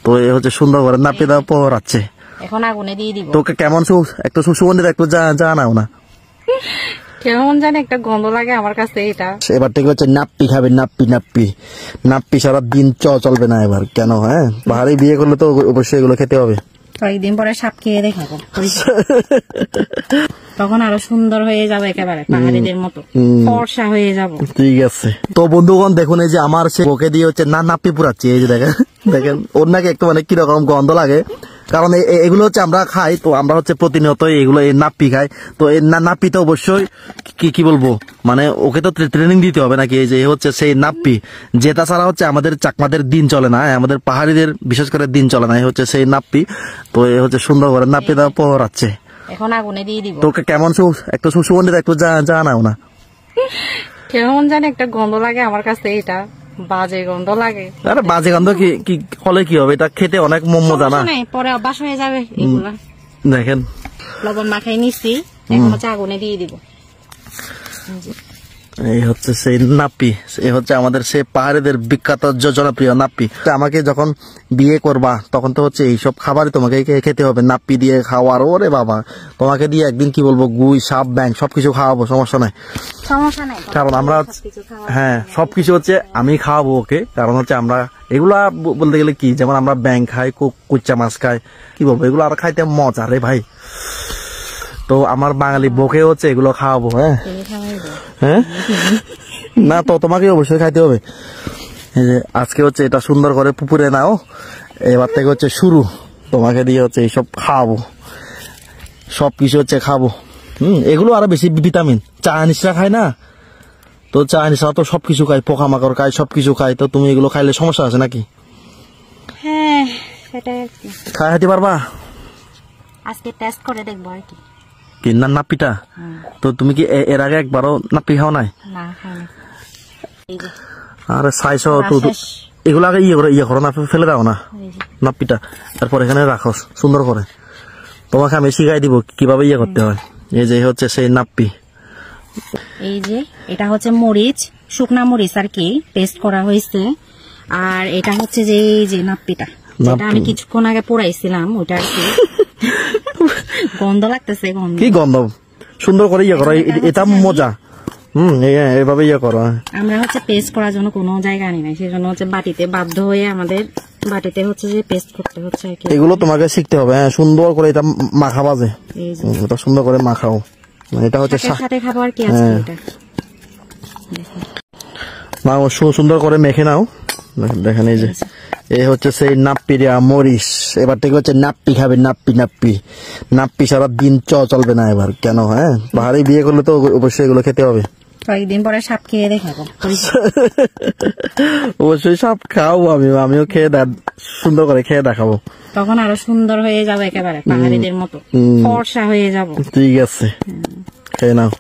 তো এই হচ্ছে সুন্দর করে নাপি দাও পড়াচ্ছে। এখন আগুনে দিয়ে দিব। তোকে কেমন একটু সুগন্ধিত একটু জানাও না। কেমন জানি একটা গন্ধ লাগে আমার কাছে এটা। এবার থেকে হচ্ছে নাপ্পি খাবে, নাপ্পি নাপ্পি নাপ্পি সারা দিন চলবে না এবার। কেন? হ্যাঁ, পাহাড়ি বিয়ে করলে তো অবশ্যই এগুলো খেতে হবে। কয়েকদিন পরে সাপ খেয়ে দেখাবো, তখন আরো সুন্দর হয়ে যাবে, একেবারে পাহাড়িদের মতো ফর্সা হয়ে যাব। ঠিক আছে। তো বন্ধুগণ দেখুন, এই যে আমার সে ওকে দিয়ে হচ্ছে নাপ্পি পুরাচ্ছি। এই যে দেখেন দেখেন ওর নাকি একটু মানে কিরকম গন্ধ লাগে, কারণ এগুলো হচ্ছে আমরা খাই, তো আমরা হচ্ছে প্রতিনিয়ত এগুলো এই নাপ্পি খাই। তো এই নাপ্পি তো অবশ্যই কি বলবো, মানে ওকে তো ট্রেনিং দিতে হবে নাকি। এই যে হচ্ছে সেই নাপ্পি, যেটা ছাড়া হচ্ছে আমাদের চাকমাদের দিন চলে না, আমাদের পাহাড়িদের বিশেষ করে দিন চলে না। এই হচ্ছে সেই নাপ্পি। তো এই হচ্ছে সুন্দর করে নাপ্পি দাও পড়াচ্ছে। এখন আগুনে দিয়ে দিব। তোকে কেমন একটু সুগন্ধিত একটু জানাও না। কেমন জানি একটা গন্ধ লাগে আমার কাছে এটা, বাজে গন্ধ লাগে। আরে বাজে গন্ধ কি হলে কি হবে, এটা খেতে অনেক মজা না। পরে অভ্যাস হয়ে যাবে এগুলা। দেখেন লবণ মাখাই নিচ্ছি, এখন হচ্ছে আগুনে দিয়ে দিব। এই হচ্ছে সেই নাপ্পি, এই হচ্ছে আমাদের সেই পাহাড়িদের বিখ্যাত জনপ্রিয় নাপ্পি। আমাকে যখন বিয়ে করবা তখন তো হচ্ছে এইসব খাবারই তোমাকে খেতে হবে, নাপ্পি দিয়ে খাওয়ার। ওরে বাবা, তোমাকে দিয়ে একদিন কি বলবো, গুই সাপ ব্যাং সবকিছু খাওয়াবো, সমস্যা নাই। কারণ আমরা হ্যাঁ সবকিছু হচ্ছে আমি খাওয়াবো ওকে, কারণ হচ্ছে আমরা এগুলা বলতে গেলে কি, যেমন আমরা ব্যাং খাই, কুচ্চা মাছ খাই, কি বলবো, এগুলো আর খাইতে মজা রে ভাই। তো আমার বাঙালি বউকে হচ্ছে এগুলো খাওয়াবো। হ্যাঁ হ্যাঁ, না তো তোমাকে অবশ্যই খাইতে হবে। এই যে আজকে হচ্ছে এটা সুন্দর করে পুকুরে নাও, এবার থেকে হচ্ছে শুরু, তোমাকে দিয়ে হচ্ছে এইসব খাওয়াবো, সবকিছু হচ্ছে খাবো। এগুলো আরো বেশি ভিটামিন। চাইনিজরা খায় না, তো চাইনিজরা তো সবকিছু খায়, পোকামাকড় খায়, সবকিছু খায়। তো তুমি এগুলো খাইলে সমস্যা আছে নাকি? হ্যাঁ সেটাই। খাইতে পারবা? আজকে টেস্ট করে দেখবো আর কি। কি নাপ্পিটা? তো তুমি কি এর আগে একবারও নাপ্পি খাও নাই? না খাইনি। আরে সাইজ এগুলো আগে ইয়ে করো না, ফেলে দাও না নাপ্পিটা, তারপর এখানে রাখো সুন্দর করে। তোমাকে আমি শিখাই দিব কিভাবে ইয়ে করতে হয়। এই যে হচ্ছে সেই নাপ্পি। এই যে এটা হচ্ছে মরিচ, শুকনা মরিচ আর কি পেস্ট করা হয়েছে। আর এটা হচ্ছে যে এই যে নাপ্পিটা, যেটা আমি কিছুক্ষণ আগে পোড়াইছিলাম, ওইটা আর কি। গন্ধ লাগতেছে। কি গন্ধ? সুন্দর করে ইয়ে করো, এটা মজা। এভাবে ইয়ে করো। আমরা হচ্ছে পেস্ট করার জন্য কোনো জায়গা আনি নাই, সেই জন্য হচ্ছে বাটিতে বাধ্য হয়ে আমাদের বাটিতে হচ্ছে যে পেস্ট করতে হচ্ছে। এগুলো তোমাকে শিখতে হবে। হ্যাঁ, সুন্দর করে এটা মাখাবা, যে এটা সুন্দর করে মাখাও। এটা হচ্ছে সাথে খাবো আর কি আজকে এটা। নাও সুন্দর করে মেখে নাও। দেখেন এই যে এই হচ্ছে সেই নাপ্পি মরিচ। এবার থেকে হচ্ছে নাপ্পি খাবে, নাপ্পি নাপ্পি নাপ্পি সারা দিন চলবে না এবার। কেন? হ্যাঁ, পাহাড়ি বিয়ে করলে তো অবশ্যই এগুলো খেতে হবে। কয়েকদিন পরে সাপ খেয়ে দেখাবো। অবশ্যই সাপ খাও, আমিও খেয়ে সুন্দর করে খেয়ে দেখাবো, তখন আরো সুন্দর হয়ে যাবে, একেবারে পাহাড়িদের মতো ফর্সা হয়ে যাব। ঠিক আছে, খেয়ে নাও।